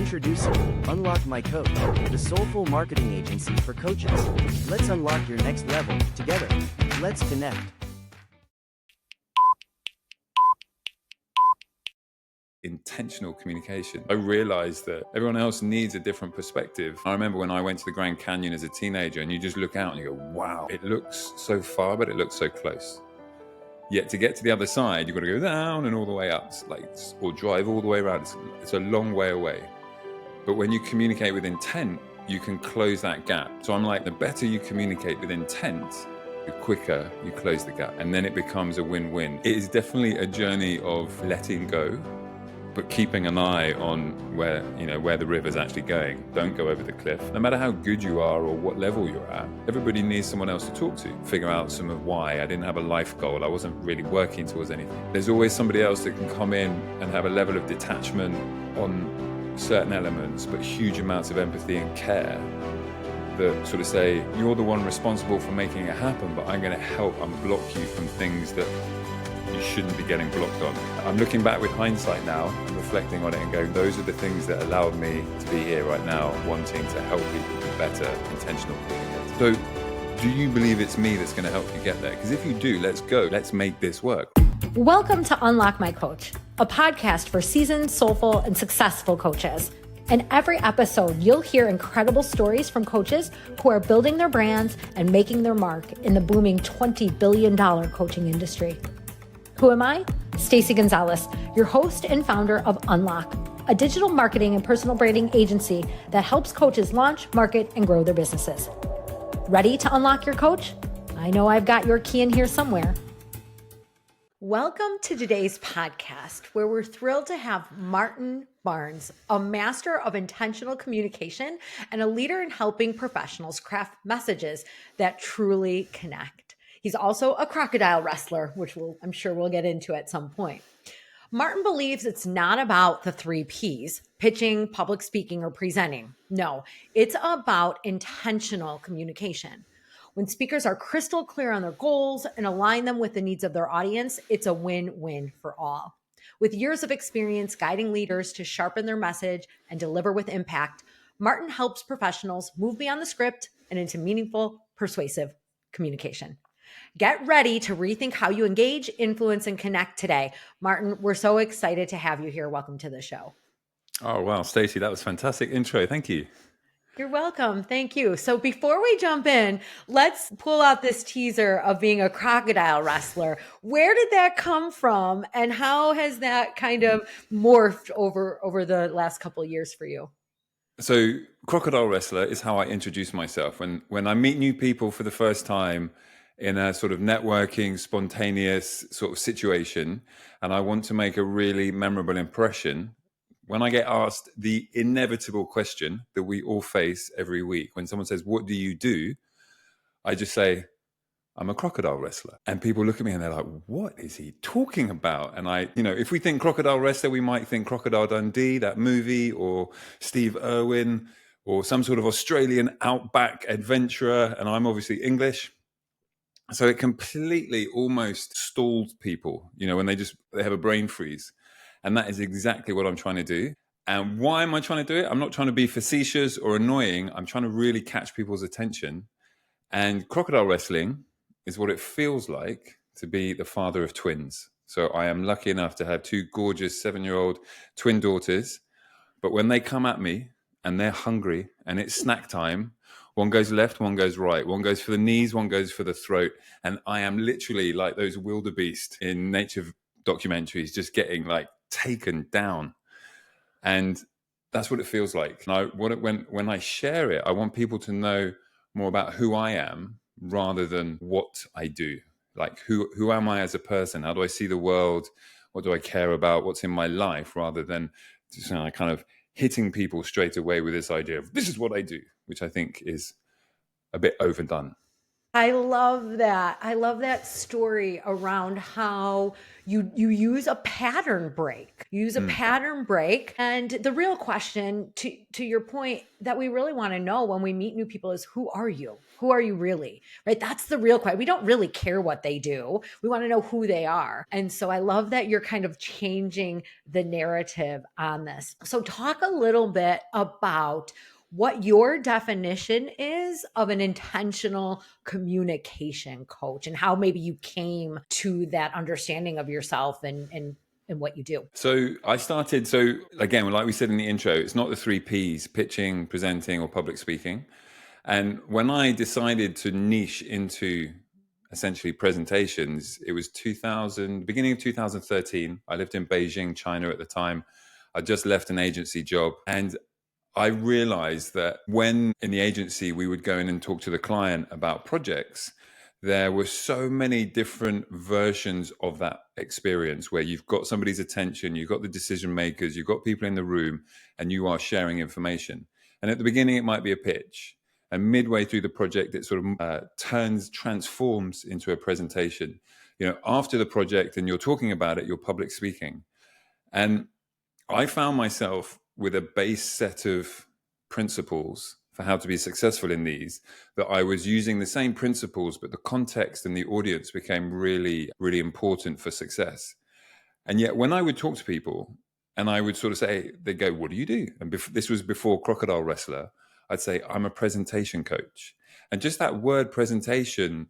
Introducing Unlock My Coach, the soulful marketing agency for coaches. Let's unlock your next level together. Let's connect. Intentional communication. I realized that everyone else needs a different perspective. I remember when I went to the Grand Canyon as a teenager, and you just look out and you go, wow, it looks so far, but it looks so close. Yet to get to the other side, you've got to go down and all the way up, or drive all the way around. It's a long way away. But when you communicate with intent, you can close that gap. So I'm like, the better you communicate with intent, the quicker you close the gap. And then it becomes a win-win. It is definitely a journey of letting go, but keeping an eye on where the river's actually going. Don't go over the cliff. No matter how good you are or what level you're at, everybody needs someone else to talk to. Figure out some of why. I didn't have a life goal. I wasn't really working towards anything. There's always somebody else that can come in and have a level of detachment on certain elements, but huge amounts of empathy and care that sort of say, you're the one responsible for making it happen, but I'm going to help unblock you from things that you shouldn't be getting blocked on. I'm looking back with hindsight now and reflecting on it and going, those are the things that allowed me to be here right now, wanting to help people be better, intentional communicators. So do you believe it's me that's going to help you get there? Because if you do, let's go. Let's make this work. Welcome to Unlock My Coach, a podcast for seasoned, soulful, and successful coaches. In every episode, you'll hear incredible stories from coaches who are building their brands and making their mark in the booming $20 billion coaching industry. Who am I? Stacey Gonzalez, your host and founder of Unlock, a digital marketing and personal branding agency that helps coaches launch, market, and grow their businesses. Ready to unlock your coach? I know I've got your key in here somewhere. Welcome to today's podcast, where we're thrilled to have Martin Barnes, a master of intentional communication and a leader in helping professionals craft messages that truly connect. He's also a crocodile wrestler, which I'm sure we'll get into at some point. Martin believes it's not about the 3 Ps, pitching, public speaking, or presenting. No, it's about intentional communication. When speakers are crystal clear on their goals and align them with the needs of their audience, it's a win-win for all. With years of experience guiding leaders to sharpen their message and deliver with impact, Martin helps professionals move beyond the script and into meaningful, persuasive communication. Get ready to rethink how you engage, influence, and connect today. Martin, we're so excited to have you here. Welcome to the show. Oh, wow, Stacey, that was a fantastic intro. Thank you. You're welcome. Thank you. So before we jump in, let's pull out this teaser of being a crocodile wrestler. Where did that come from, and how has that kind of morphed over the last couple of years for you? So crocodile wrestler is how I introduce myself. When I meet new people for the first time in a sort of networking, spontaneous sort of situation, and I want to make a really memorable impression, when I get asked the inevitable question that we all face every week, when someone says, what do you do? I just say, I'm a crocodile wrestler. And people look at me and they're like, what is he talking about? And if we think crocodile wrestler, we might think Crocodile Dundee, that movie, or Steve Irwin, or some sort of Australian outback adventurer. And I'm obviously English. So it completely almost stalled people, when they have a brain freeze. And that is exactly what I'm trying to do. And why am I trying to do it? I'm not trying to be facetious or annoying. I'm trying to really catch people's attention. And crocodile wrestling is what it feels like to be the father of twins. So I am lucky enough to have 2 gorgeous 7-year-old twin daughters. But when they come at me and they're hungry and it's snack time, one goes left, one goes right. One goes for the knees, one goes for the throat. And I am literally like those wildebeest in nature documentaries, just getting like taken down. And that's what it feels like. And when I share it, I want people to know more about who I am rather than what I do. Like who am I as a person? How do I see the world? What do I care about? What's in my life? Rather than just kind of hitting people straight away with this idea of this is what I do, which I think is a bit overdone. I love that. I love that story around how you use a pattern break. You use a Mm. pattern break. And the real question to your point that we really want to know when we meet new people is who are you? Who are you really? Right? That's the real question. We don't really care what they do. We want to know who they are. And so I love that you're kind of changing the narrative on this. So talk a little bit about what your definition is of an intentional communication coach and how maybe you came to that understanding of yourself and what you do. So I started, so again, like we said in the intro, it's not the three Ps: pitching, presenting, or public speaking. And when I decided to niche into essentially presentations, it was beginning of 2013. I lived in Beijing, China at the time. I just left an agency job, and I realized that when in the agency we would go in and talk to the client about projects, there were so many different versions of that experience where you've got somebody's attention, you've got the decision makers, you've got people in the room, and you are sharing information. And at the beginning, it might be a pitch. And midway through the project, it sort of transforms into a presentation. After the project and you're talking about it, you're public speaking. And I found myself with a base set of principles for how to be successful in these, that I was using the same principles, but the context and the audience became really, really important for success. And yet when I would talk to people and I would sort of say, they'd go, "What do you do?" And this was before Crocodile Wrestler. I'd say, "I'm a presentation coach." And just that word presentation,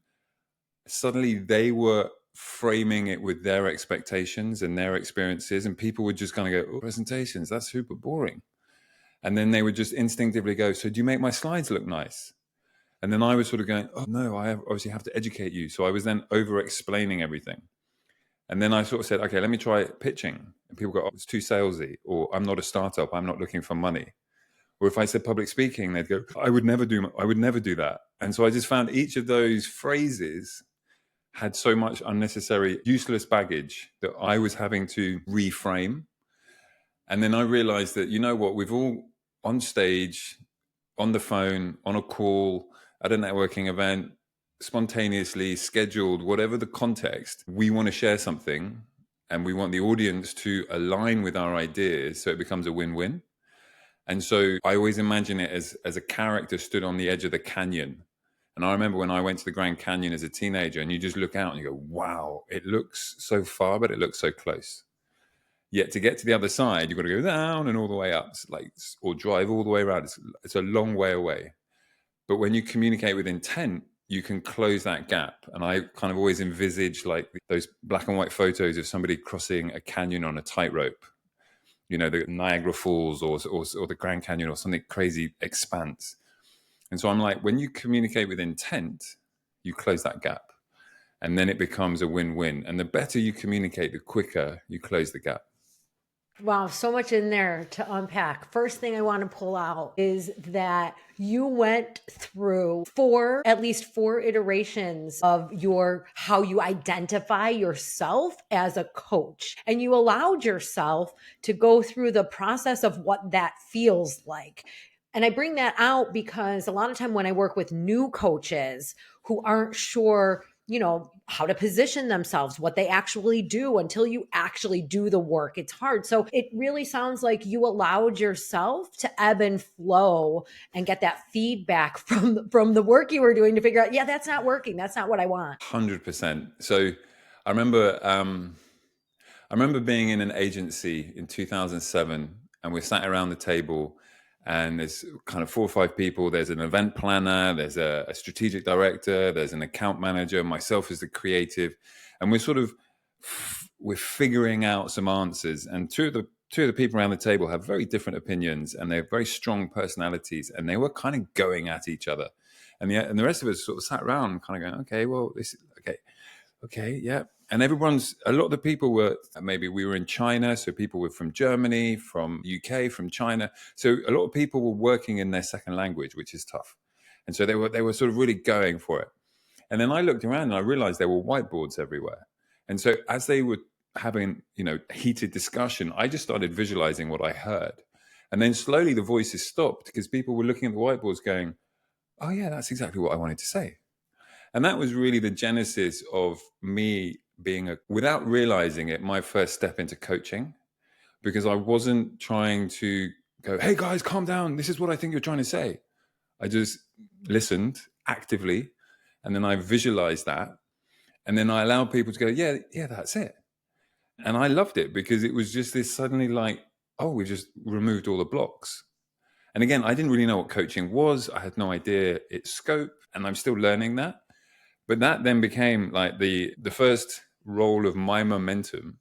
suddenly they were framing it with their expectations and their experiences, and people would just kind of go, "Oh, presentations, that's super boring." And then they would just instinctively go, "So do you make my slides look nice?" And then I was sort of going, "Oh no, I obviously have to educate you." So I was then over explaining everything. And then I sort of said, "Okay, let me try pitching." And people go, "Oh, it's too salesy," or "I'm not a startup, I'm not looking for money." Or if I said public speaking, they'd go, I would never do that. And so I just found each of those phrases had so much unnecessary, useless baggage that I was having to reframe. And then I realized that, you know what, we've all on stage, on the phone, on a call, at a networking event, spontaneously scheduled, whatever the context, we want to share something and we want the audience to align with our ideas so it becomes a win-win. And so I always imagine it as a character stood on the edge of the canyon. And I remember when I went to the Grand Canyon as a teenager, and you just look out and you go, "Wow, it looks so far, but it looks so close." Yet to get to the other side, you've got to go down and all the way up, or drive all the way around. It's a long way away. But when you communicate with intent, you can close that gap. And I kind of always envisage like those black and white photos of somebody crossing a canyon on a tightrope. The Niagara Falls or the Grand Canyon or something crazy expanse. And so I'm like, when you communicate with intent, you close that gap. And then it becomes a win-win. And the better you communicate, the quicker you close the gap. Wow, so much in there to unpack. First thing I want to pull out is that you went through at least four iterations of how you identify yourself as a coach. And you allowed yourself to go through the process of what that feels like. And I bring that out because a lot of time when I work with new coaches who aren't sure, how to position themselves, what they actually do until you actually do the work, it's hard. So it really sounds like you allowed yourself to ebb and flow and get that feedback from the work you were doing to figure out, yeah, that's not working. That's not what I want. 100%. So I remember being in an agency in 2007, and we're sat around the table, and there's kind of 4 or 5 people. There's an event planner, there's a strategic director, there's an account manager, myself as the creative. And we're figuring out some answers. And two of the people around the table have very different opinions, and they have very strong personalities, and they were kind of going at each other. And the rest of us sort of sat around and kind of going, "Okay, well, okay, yeah." And a lot of the people we were in China. So people were from Germany, from UK, from China. So a lot of people were working in their second language, which is tough. And so they were sort of really going for it. And then I looked around and I realized there were whiteboards everywhere. And so as they were having, heated discussion, I just started visualizing what I heard. And then slowly the voices stopped because people were looking at the whiteboards going, "Oh yeah, that's exactly what I wanted to say." And that was really the genesis of me being without realizing it, my first step into coaching, because I wasn't trying to go, hey guys, calm down. This is what I think you're trying to say. I just listened actively, and then I visualized that. And then I allowed people to go, yeah, that's it. And I loved it because it was just this suddenly like, oh, we've just removed all the blocks. And again, I didn't really know what coaching was. I had no idea its scope, and I'm still learning that. But that then became like the first role of my momentum.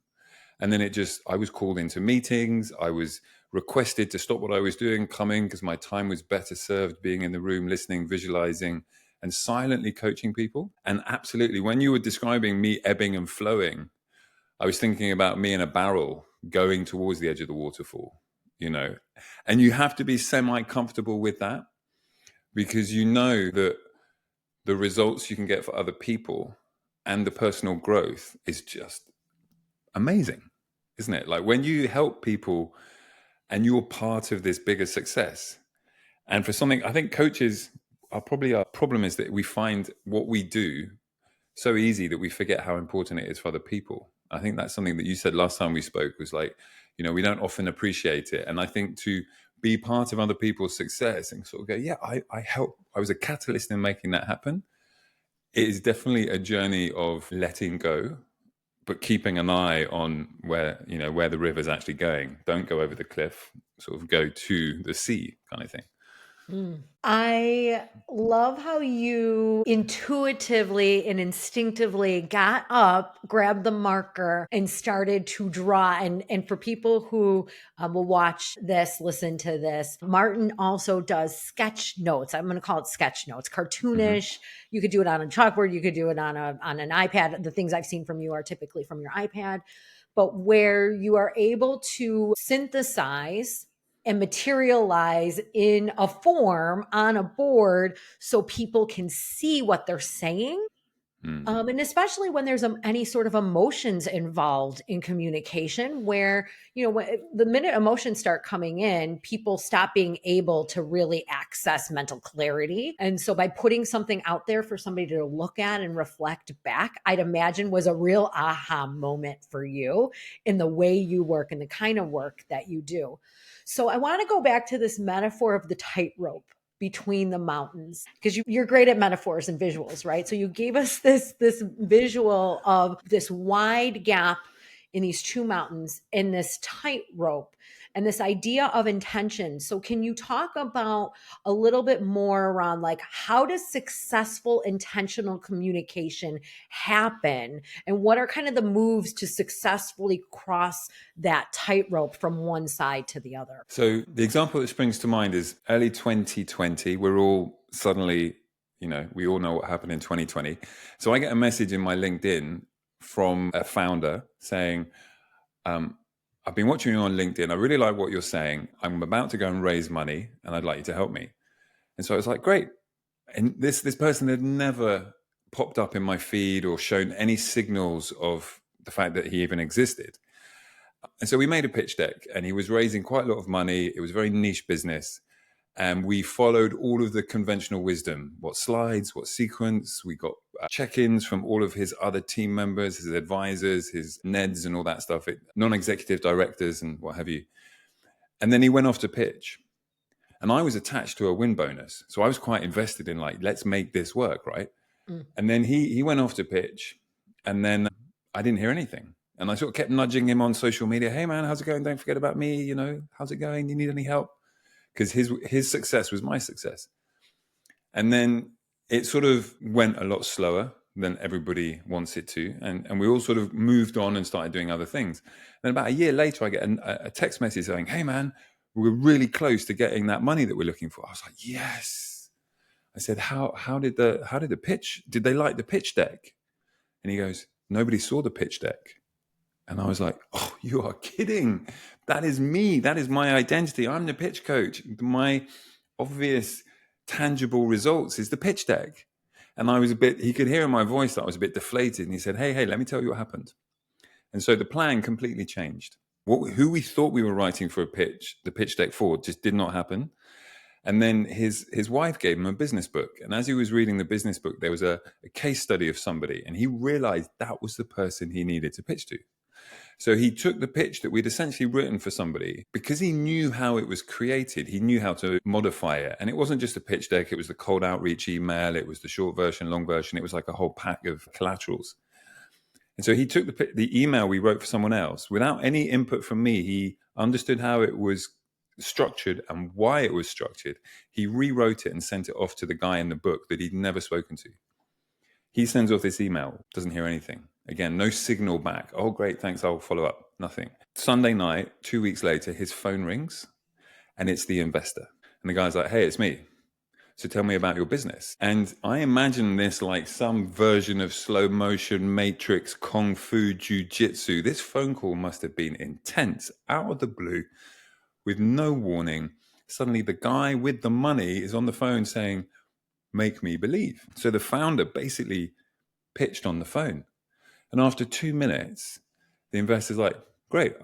And then I was called into meetings. I was requested to stop what I was doing, coming, because my time was better served being in the room, listening, visualizing, and silently coaching people. And absolutely, when you were describing me ebbing and flowing, I was thinking about me in a barrel going towards the edge of the waterfall, and you have to be semi-comfortable with that, because you know that the results you can get for other people and the personal growth is just amazing, isn't it? Like when you help people and you're part of this bigger success. And for something, I think coaches are probably, our problem is that we find what we do so easy that we forget how important it is for other people. I think that's something that you said last time we spoke, was like, we don't often appreciate it. And I think to be part of other people's success and sort of go, yeah, I help. I was a catalyst in making that happen. It is definitely a journey of letting go, but keeping an eye on where the river's actually going. Don't go over the cliff, sort of go to the sea kind of thing. I love how you intuitively and instinctively got up, grabbed the marker, and started to draw. And for people who will watch this, listen to this, Martin also does sketch notes. I'm going to call it sketch notes, cartoonish. You could do it on a chalkboard. You could do it on an iPad. The things I've seen from you are typically from your iPad, but where you are able to synthesize and materialize in a form on a board so people can see what they're saying. And especially when there's any sort of emotions involved in communication, where, when, the minute emotions start coming in, people stop being able to really access mental clarity. And so by putting something out there for somebody to look at and reflect back, I'd imagine was a real aha moment for you in the way you work and the kind of work that you do. So I want to go back to this metaphor of the tightrope between the mountains, because you're great at metaphors and visuals, right? So you gave us this visual of this wide gap in these two mountains and this tightrope and this idea of intention. So can you talk about a little bit more around, like, how does successful intentional communication happen, and what are kind of the moves to successfully cross that tightrope from one side to the other? So the example that springs to mind is early 2020. We're all suddenly, we all know what happened in 2020. So I get a message in my LinkedIn from a founder saying, I've been watching you on LinkedIn. I really like what you're saying. I'm about to go and raise money and I'd like you to help me. And so I was like, great. And this person had never popped up in my feed or shown any signals of the fact that he even existed. And so we made a pitch deck, and he was raising quite a lot of money. It was a very niche business. And we followed all of the conventional wisdom, what slides, what sequence. We got check-ins from all of his other team members, his advisors, his NEDs and all that stuff, non-executive directors and what have you. And then he went off to pitch. And I was attached to a win bonus. So I was quite invested in, like, let's make this work, right? And then he went off to pitch, and then I didn't hear anything. And I sort of kept nudging him on social media. Hey man, how's it going? Don't forget about me. How's it going? You need any help? Because his success was my success. And then it sort of went a lot slower than everybody wants it to. And we all sort of moved on and started doing other things. Then about a year later, I get a text message saying, hey man, we're really close to getting that money that we're looking for. I was like, yes. I said, how did the pitch, did they like the pitch deck? And he goes, nobody saw the pitch deck. And I was like, oh, you are kidding. That is me. That is my identity. I'm the pitch coach. My obvious, tangible results is the pitch deck. And I was he could hear in my voice that I was a bit deflated. And he said, hey, let me tell you what happened. And so the plan completely changed. Who we thought we were writing for the pitch deck for just did not happen. And then his wife gave him a business book. And as he was reading the business book, there was a case study of somebody. And he realized that was the person he needed to pitch to. So he took the pitch that we'd essentially written for somebody, because he knew how it was created. He knew how to modify it. And it wasn't just a pitch deck. It was the cold outreach email. It was the short version, long version. It was like a whole pack of collaterals. And so he took the email we wrote for someone else without any input from me. He understood how it was structured and why it was structured. He rewrote it and sent it off to the guy in the book that he'd never spoken to. He sends off this email, doesn't hear anything. Again, no signal back. Oh, great, thanks, I'll follow up. Nothing. Sunday night, 2 weeks later, his phone rings and it's the investor. And the guy's like, hey, it's me. So tell me about your business. And I imagine this like some version of slow motion matrix, kung fu, jujitsu. This phone call must have been intense, out of the blue, with no warning. Suddenly the guy with the money is on the phone saying, make me believe. So the founder basically pitched on the phone. And after 2 minutes, the investor's like, great,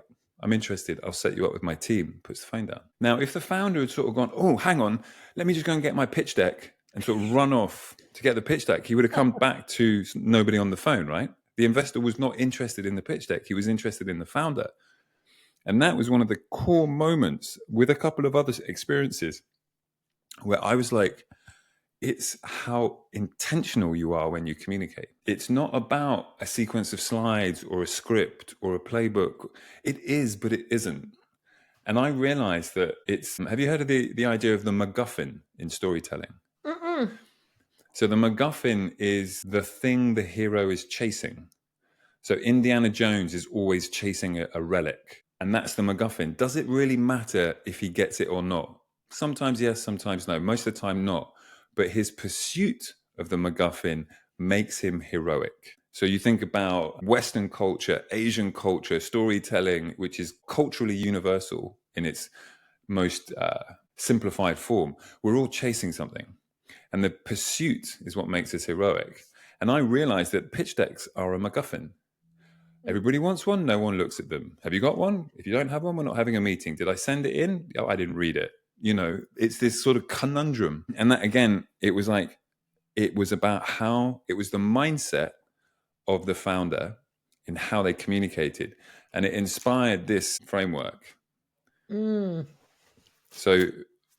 I'm interested. I'll set you up with my team. Puts the phone down. Now, if the founder had sort of gone, oh, hang on, let me just go and get my pitch deck and sort of run off to get the pitch deck, he would have come back to nobody on the phone, right? The investor was not interested in the pitch deck. He was interested in the founder. And that was one of the core moments, with a couple of other experiences, where I was like, it's how intentional you are when you communicate. It's not about a sequence of slides or a script or a playbook. It is, but it isn't. And I realized that have you heard of the idea of the MacGuffin in storytelling? Mm-mm. So the MacGuffin is the thing the hero is chasing. So Indiana Jones is always chasing a relic, and that's the MacGuffin. Does it really matter if he gets it or not? Sometimes yes, sometimes no. Most of the time not. But his pursuit of the MacGuffin makes him heroic. So you think about Western culture, Asian culture, storytelling, which is culturally universal in its most simplified form. We're all chasing something. And the pursuit is what makes us heroic. And I realized that pitch decks are a MacGuffin. Everybody wants one. No one looks at them. Have you got one? If you don't have one, we're not having a meeting. Did I send it in? Oh, I didn't read it. You know, it's this sort of conundrum. And that, again, it was about how it was the mindset of the founder in how they communicated. And it inspired this framework. So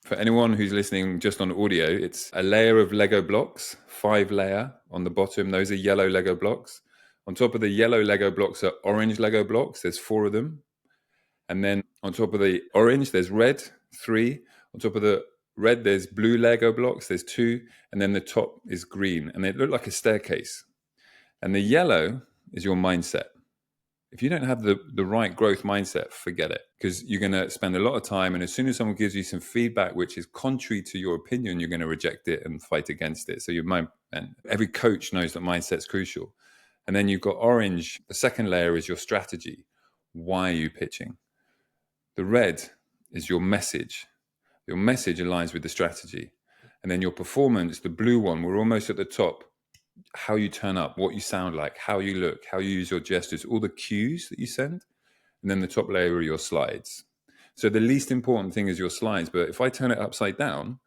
for anyone who's listening just on audio, it's a layer of Lego blocks, 5 layer on the bottom. Those are yellow Lego blocks. On top of the yellow Lego blocks are orange Lego blocks. There's 4 of them. And then on top of the orange, there's red, 3. On top of the red, there's blue Lego blocks, there's 2. And then the top is green. And they look like a staircase. And the yellow is your mindset. If you don't have the right growth mindset, forget it. Because you're going to spend a lot of time. And as soon as someone gives you some feedback, which is contrary to your opinion, you're going to reject it and fight against it. So and every coach knows that mindset's crucial. And then you've got orange. The second layer is your strategy. Why are you pitching? The red is your message. Your message aligns with the strategy. And then your performance, the blue one, we're almost at the top. How you turn up, what you sound like, how you look, how you use your gestures, all the cues that you send. And then the top layer are your slides. So the least important thing is your slides. But if I turn it upside down,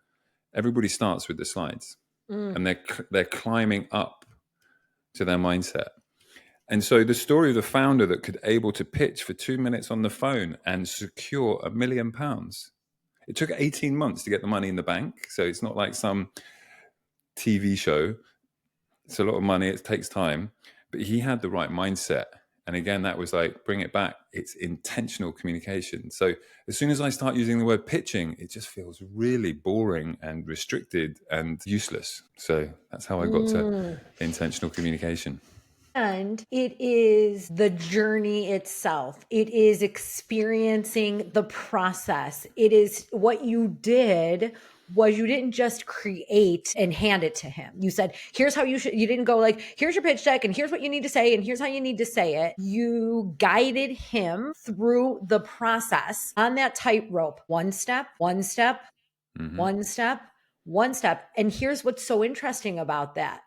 everybody starts with the slides. And they're climbing up to their mindset. And so the story of the founder that could able to pitch for 2 minutes on the phone and secure £1 million. It took 18 months to get the money in the bank. So it's not like some TV show. It's a lot of money. It takes time. But he had the right mindset. And again, that was like, bring it back. It's intentional communication. So as soon as I start using the word pitching, it just feels really boring and restricted and useless. So that's how I got to intentional communication. And it is the journey itself. It is experiencing the process. It is what you did was you didn't just create and hand it to him. You said, here's how you didn't go like, here's your pitch deck and here's what you need to say and here's how you need to say it. You guided him through the process on that tightrope, one step, one step, one step, one step. And here's what's so interesting about that.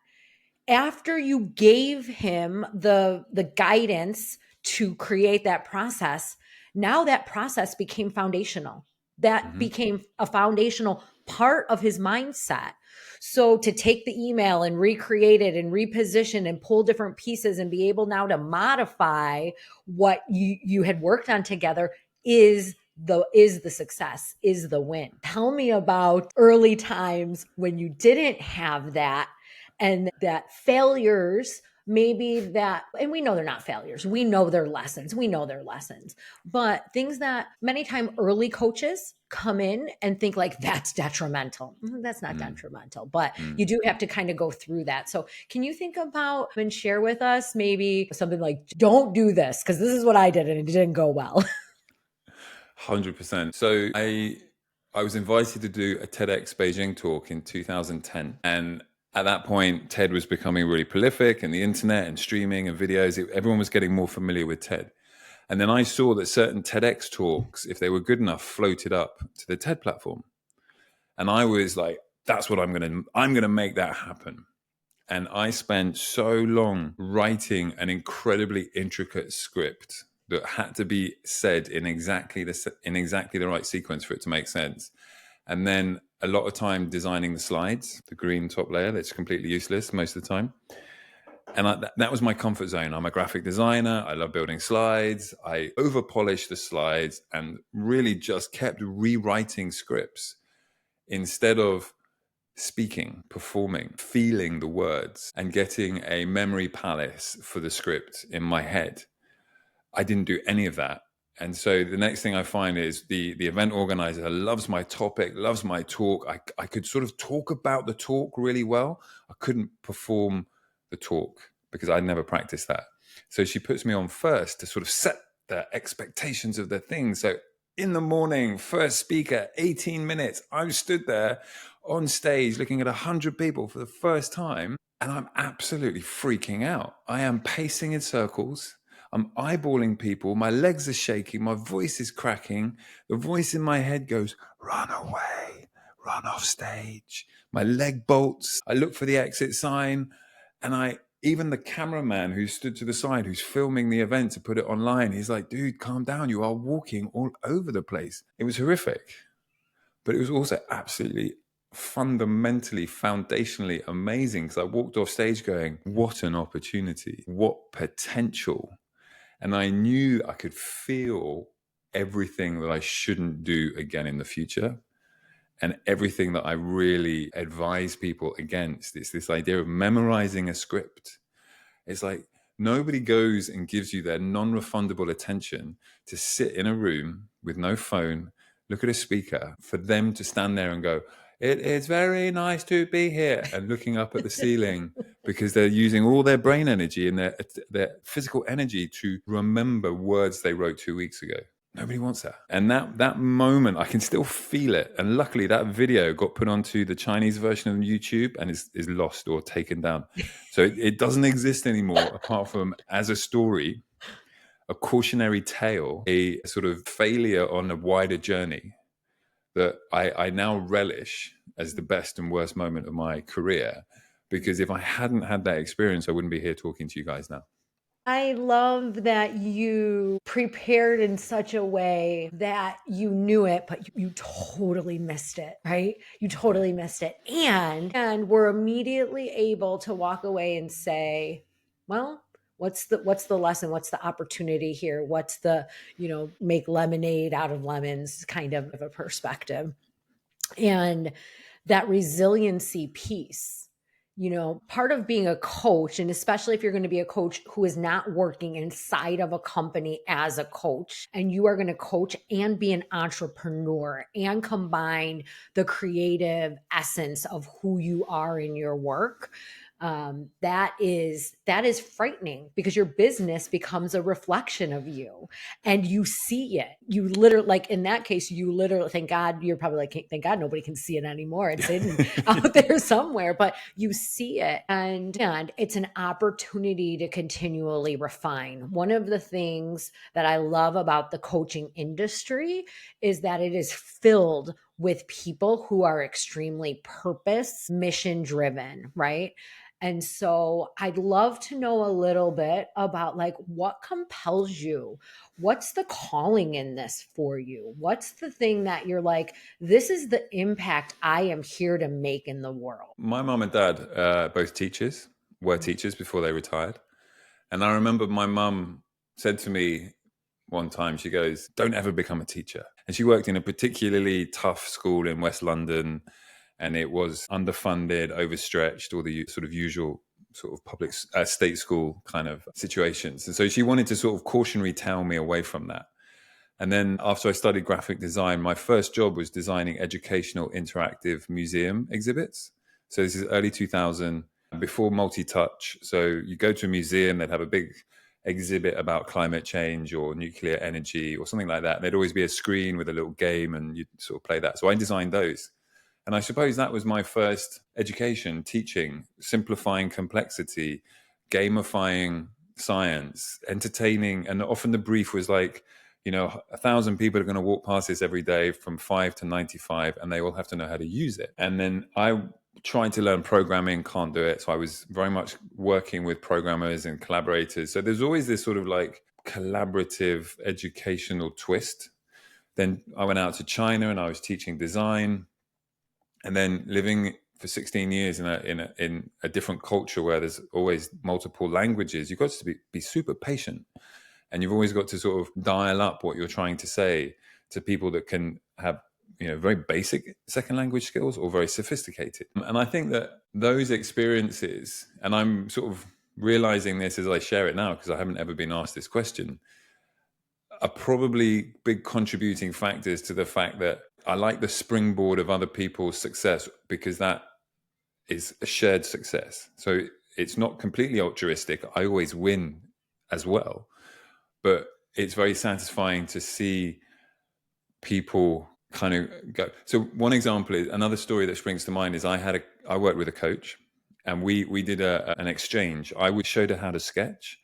After you gave him the guidance to create that process, now that process became foundational. That became a foundational part of his mindset. So to take the email and recreate it and reposition and pull different pieces and be able now to modify what you had worked on together is the success, is the win. Tell me about early times when you didn't have that, and that failures, maybe that, and we know they're not failures, we know they're lessons, but things that many times early coaches come in and think like that's detrimental. That's not detrimental, but you do have to kind of go through that. So can you think about and share with us maybe something like, don't do this because this is what I did and it didn't go well? 100%. So I was invited to do a TEDx Beijing talk in 2010, and at that point, TED was becoming really prolific, and the internet and streaming and videos, everyone was getting more familiar with TED. And then I saw that certain TEDx talks, if they were good enough, floated up to the TED platform. And I was like, that's what I'm going to make that happen. And I spent so long writing an incredibly intricate script that had to be said in exactly the right sequence for it to make sense. And then a lot of time designing the slides, the green top layer that's completely useless most of the time. And that was my comfort zone. I'm a graphic designer. I love building slides. I over-polished the slides and really just kept rewriting scripts instead of speaking, performing, feeling the words, and getting a memory palace for the script in my head. I didn't do any of that. And so the next thing I find is the event organizer loves my topic, loves my talk. I could sort of talk about the talk really well. I couldn't perform the talk because I'd never practiced that. So she puts me on first to sort of set the expectations of the thing. So in the morning, first speaker, 18 minutes, I stood there on stage looking at 100 people for the first time, and I'm absolutely freaking out. I am pacing in circles. I'm eyeballing people. My legs are shaking. My voice is cracking. The voice in my head goes, run away, run off stage. My leg bolts. I look for the exit sign, and even the cameraman who stood to the side, who's filming the event to put it online, he's like, dude, calm down. You are walking all over the place. It was horrific, but it was also absolutely fundamentally, foundationally amazing, because I walked off stage going, what an opportunity, what potential. And I knew I could feel everything that I shouldn't do again in the future, and everything that I really advise people against. It's this idea of memorizing a script. It's like nobody goes and gives you their non-refundable attention to sit in a room with no phone, look at a speaker, for them to stand there and go, it is very nice to be here, and looking up at the ceiling because they're using all their brain energy and their physical energy to remember words they wrote 2 weeks ago. Nobody wants that. And that moment, I can still feel it. And luckily that video got put onto the Chinese version of YouTube and is lost or taken down. So it doesn't exist anymore apart from as a story, a cautionary tale, a sort of failure on a wider journey that I now relish as the best and worst moment of my career. Because if I hadn't had that experience, I wouldn't be here talking to you guys now. I love that you prepared in such a way that you knew it, but you totally missed it, right? You totally missed it. And we're immediately able to walk away and say, well, what's the lesson? What's the opportunity here? What's the, make lemonade out of lemons kind of a perspective. And that resiliency piece, part of being a coach, and especially if you're going to be a coach who is not working inside of a company as a coach, and you are going to coach and be an entrepreneur and combine the creative essence of who you are in your work, that is frightening, because your business becomes a reflection of you, and you see it. You literally, like in that case, thank God, you're probably like, thank God nobody can see it anymore. It's hidden out there somewhere, but you see it, and it's an opportunity to continually refine. One of the things that I love about the coaching industry is that it is filled with people who are extremely purpose, mission driven, right? And so I'd love to know a little bit about like what compels you. What's the calling in this for you? What's the thing that you're like, this is the impact I am here to make in the world? My mum and dad, both teachers, were teachers before they retired. And I remember my mum said to me one time, she goes, "Don't ever become a teacher." And she worked in a particularly tough school in West London, and it was underfunded, overstretched, all the sort of usual sort of public state school kind of situations. And so she wanted to sort of cautionary tale me away from that. And then after I studied graphic design, my first job was designing educational interactive museum exhibits. So this is early 2000, before multi-touch. So you go to a museum, they'd have a big exhibit about climate change or nuclear energy or something like that. There'd always be a screen with a little game and you'd sort of play that. So I designed those. And I suppose that was my first education, teaching, simplifying complexity, gamifying science, entertaining. And often the brief was like, 1,000 people are going to walk past this every day from 5 to 95, and they all have to know how to use it. And then I tried to learn programming, can't do it. So I was very much working with programmers and collaborators. So there's always this sort of like collaborative educational twist. Then I went out to China and I was teaching design. And then living for 16 years in a different culture where there's always multiple languages, you've got to be super patient. And you've always got to sort of dial up what you're trying to say to people that can have, very basic second language skills or very sophisticated. And I think that those experiences, and I'm sort of realizing this as I share it now, because I haven't ever been asked this question, are probably big contributing factors to the fact that I like the springboard of other people's success, because that is a shared success. So it's not completely altruistic. I always win as well. But it's very satisfying to see people kind of go. So one example is, another story that springs to mind is I worked with a coach, and we did an exchange. I showed her how to sketch,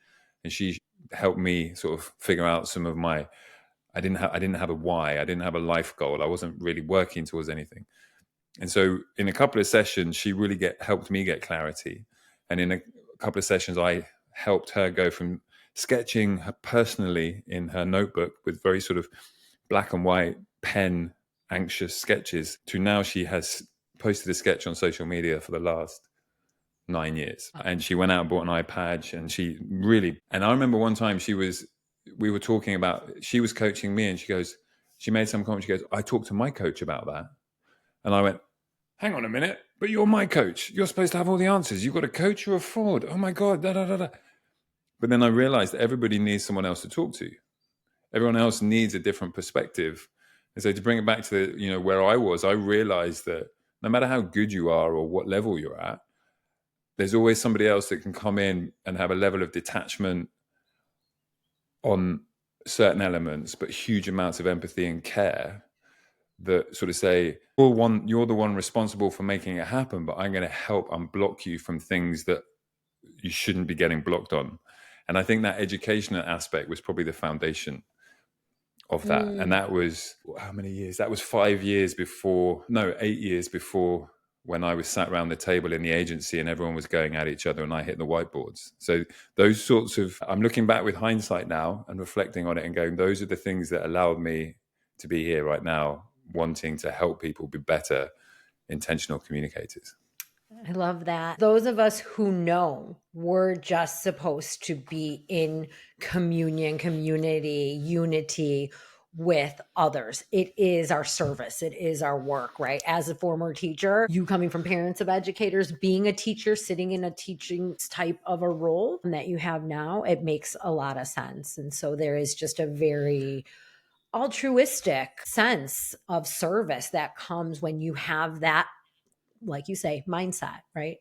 and she helped me sort of figure out some of my. I didn't have a why. I didn't have a life goal. I wasn't really working towards anything. And so in a couple of sessions, she really helped me get clarity. And in a couple of sessions, I helped her go from sketching her personally in her notebook with very sort of black and white pen anxious sketches to now she has posted a sketch on social media for the last 9 years. And she went out and bought an iPad, and she really, and I remember one time we were talking about, she was coaching me, and she made some comment. She goes, "I talked to my coach about that." And I went, "Hang on a minute, but you're my coach. You're supposed to have all the answers. You've got a coach, you're a fraud. Oh my God, da da da da." But then I realized that everybody needs someone else to talk to. Everyone else needs a different perspective. And so to bring it back to where I was, I realized that no matter how good you are or what level you're at, there's always somebody else that can come in and have a level of detachment on certain elements, but huge amounts of empathy and care that sort of say, you're the one responsible for making it happen, but I'm going to help unblock you from things that you shouldn't be getting blocked on. And I think that educational aspect was probably the foundation of that. And that was, how many years? That was 8 years before when I was sat around the table in the agency and everyone was going at each other and I hit the whiteboards. So those sorts of, I'm looking back with hindsight now and reflecting on it and going, those are the things that allowed me to be here right now, wanting to help people be better intentional communicators. I love that. Those of us who know we're just supposed to be in communion, community, unity with others. It is our service. It is our work, right? As a former teacher, you coming from parents of educators, being a teacher, sitting in a teaching type of a role that you have now, it makes a lot of sense. And so there is just a very altruistic sense of service that comes when you have that, like you say, mindset, right?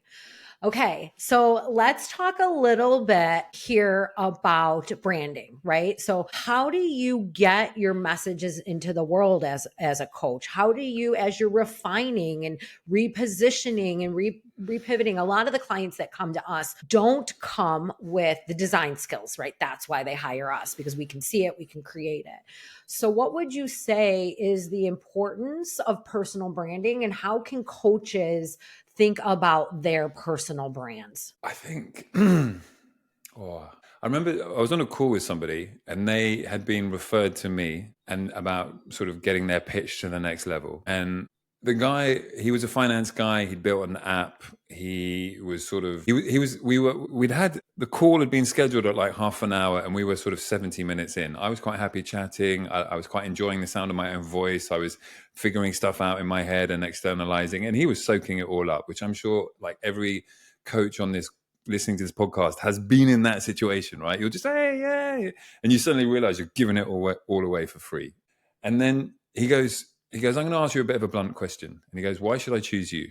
Okay, so let's talk a little bit here about branding, right? So how do you get your messages into the world as a coach? How do you, as you're refining and repositioning and repivoting, a lot of the clients that come to us don't come with the design skills, right? That's why they hire us, because we can see it, we can create it. So what would you say is the importance of personal branding, and how can coaches think about their personal brands? I think, oh, I remember I was on a call with somebody and they had been referred to me and about sort of getting their pitch to the next level. And the guy, he was a finance guy. He'd built an app. He was sort of, we'd had, the call had been scheduled at like half an hour and we were sort of 70 minutes in. I was quite happy chatting. I was quite enjoying the sound of my own voice. I was figuring stuff out in my head and externalizing, and he was soaking it all up, which I'm sure like every coach on this listening to this podcast has been in that situation, right? You're just, hey, yeah. And you suddenly realize you're giving it all away for free. And then he goes, I'm going to ask you a bit of a blunt question. And he goes, why should I choose you?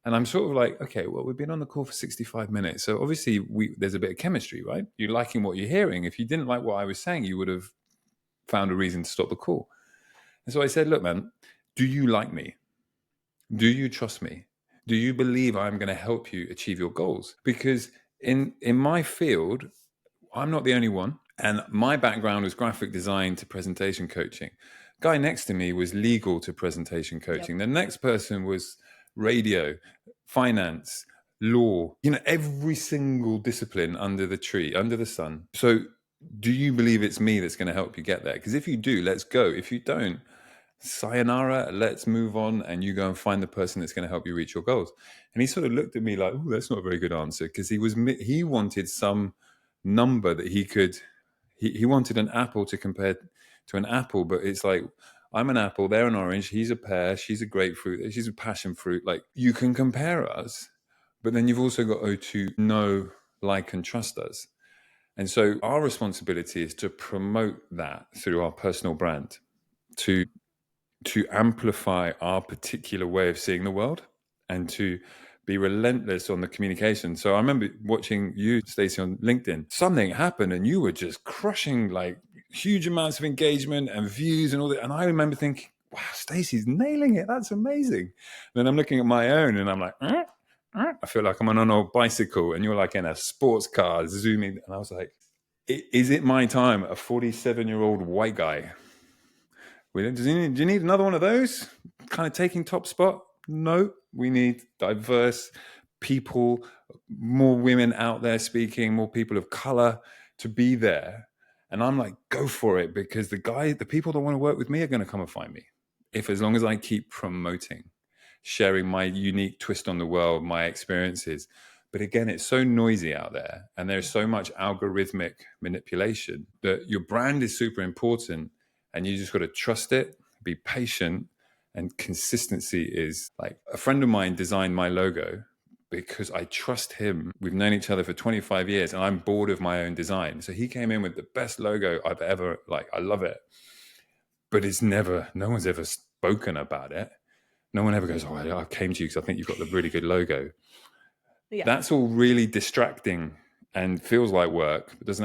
And I'm sort of like, okay, well, we've been on the call for 65 minutes. So obviously there's a bit of chemistry, right? You're liking what you're hearing. If you didn't like what I was saying, you would have found a reason to stop the call. And so I said, look, man, do you like me? Do you trust me? Do you believe I'm going to help you achieve your goals? Because in my field, I'm not the only one. And my background was graphic design to presentation coaching. Guy next to me was legal to presentation coaching. Yep. The next person was radio, finance, law, every single discipline under the tree, under the sun. So do you believe it's me that's going to help you get there? Because if you do, let's go. If you don't, sayonara, let's move on, and you go and find the person that's going to help you reach your goals. And he sort of looked at me like, oh, that's not a very good answer, because he wanted some number that he wanted an apple to compare to an apple, but it's like, I'm an apple, they're an orange, he's a pear, she's a grapefruit, she's a passion fruit. Like, you can compare us, but then you've also got to know, like, and trust us. And so our responsibility is to promote that through our personal brand, to amplify our particular way of seeing the world, and to be relentless on the communication. So I remember watching you, Stacey, on LinkedIn. Something happened and you were just crushing like huge amounts of engagement and views and all that. And I remember thinking, wow, Stacey's nailing it. That's amazing. And then I'm looking at my own and I'm like, I feel like I'm on an old bicycle and you're like in a sports car zooming. And I was like, is it my time? A 47-year-old white guy. Do you need another one of those? Kind of taking top spot? No, we need diverse people, more women out there speaking, more people of color to be there. And I'm like, go for it, because the people that want to work with me are going to come and find me. As long as I keep promoting, sharing my unique twist on the world, my experiences. But again, it's so noisy out there and there's so much algorithmic manipulation that your brand is super important. And you just got to trust it, be patient, and consistency is like, a friend of mine designed my logo because I trust him. We've known each other for 25 years and I'm bored of my own design. So he came in with the best logo I've ever, I love it. But no one's ever spoken about it. No one ever goes, oh, I came to you because I think you've got the really good logo. Yeah. That's all really distracting and feels like work, but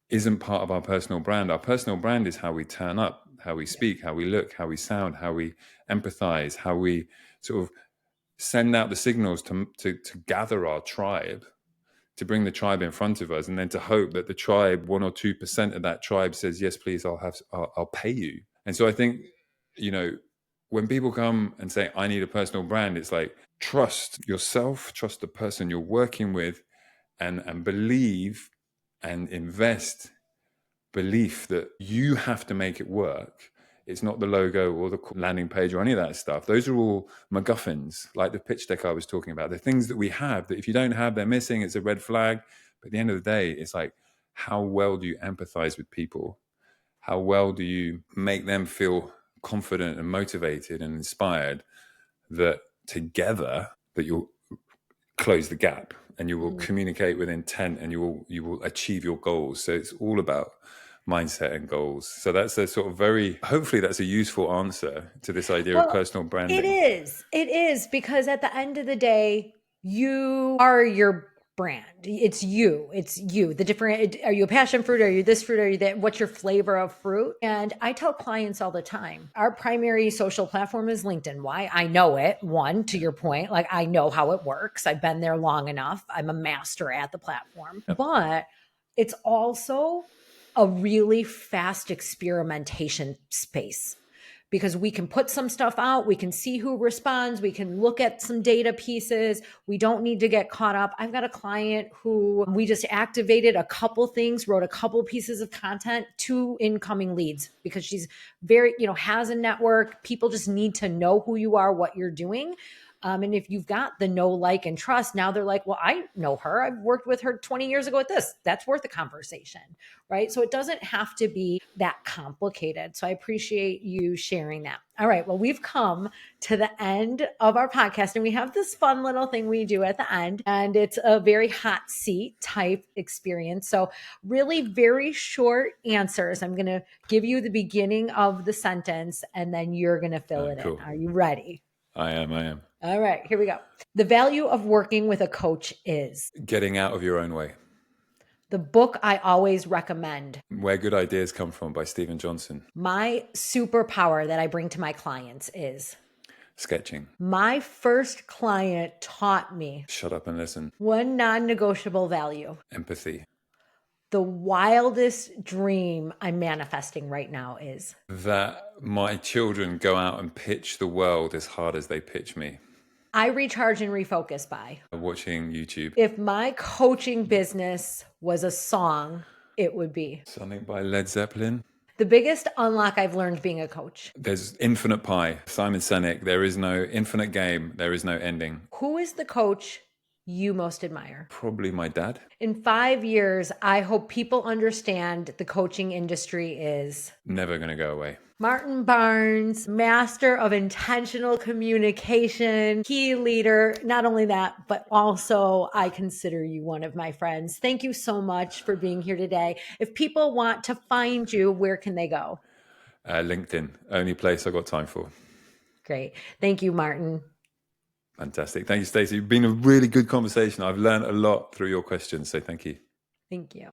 isn't part of our personal brand. Our personal brand is how we turn up, how we speak, how we look, how we sound, how we empathize, how we sort of send out the signals to gather our tribe, to bring the tribe in front of us, and then to hope that the tribe, 1 or 2% of that tribe says, yes, please, I'll pay you. And so I think, when people come and say, I need a personal brand, it's like, trust yourself, trust the person you're working with, and believe and invest belief that you have to make it work. It's not the logo or the landing page or any of that stuff. Those are all MacGuffins, like the pitch deck I was talking about. They're things that we have that if you don't have, they're missing. It's a red flag. But at the end of the day, it's like, how well do you empathize with people? How well do you make them feel confident and motivated and inspired that together that you'll close the gap? And you will communicate with intent, and you will achieve your goals. So it's all about mindset and goals. So that's a sort of hopefully that's a useful answer to this idea of personal branding. It is, because at the end of the day, You are your brand. It's you. It's you. The different, are you a passion fruit? Are you this fruit? Are you that? What's your flavor of fruit? And I tell clients all the time, our primary social platform is LinkedIn. Why? I know it. One, to your point, like I know how it works. I've been there long enough. I'm a master at the platform, but it's also a really fast experimentation space, because we can put some stuff out, we can see who responds, we can look at some data pieces. We don't need to get caught up. I've got a client who we just activated a couple things, wrote a couple pieces of content, 2 incoming leads, because she's very, has a network. People just need to know who you are, what you're doing. And if you've got the know, like, and trust, now they're like, well, I know her. I've worked with her 20 years ago at this. That's worth a conversation, right? So it doesn't have to be that complicated. So I appreciate you sharing that. All right. Well, we've come to the end of our podcast, and we have this fun little thing we do at the end, and it's a very hot seat type experience. So really very short answers. I'm going to give you the beginning of the sentence, and then you're going to fill it cool. in. Are you ready? I am. All right, here we go. The value of working with a coach is Getting out of your own way. the book I always recommend. Where Good Ideas Come From by Stephen Johnson. My superpower that I bring to my clients is Sketching. my first client taught me Shut up and listen. one non-negotiable value. Empathy. The wildest dream I'm manifesting right now is That my children go out and pitch the world as hard as they pitch me. I recharge and refocus by Watching YouTube. if my coaching business was a song, it would be Something by Led Zeppelin. the biggest unlock I've learned being a coach. There's infinite pie. Simon Sinek. There is no infinite game. There is no ending. Who is the coach you most admire? Probably my dad. In 5 years, I hope people understand the coaching industry is Never going to go away. Martin Barnes, master of intentional communication, key leader. Not only that, but also I consider you one of my friends. Thank you so much for being here today. If people want to find you, where can they go? LinkedIn. Only place I got time for. Great. Thank you, Martin. Fantastic. Thank you, Stacey. It's been a really good conversation. I've learned a lot through your questions. So thank you. Thank you.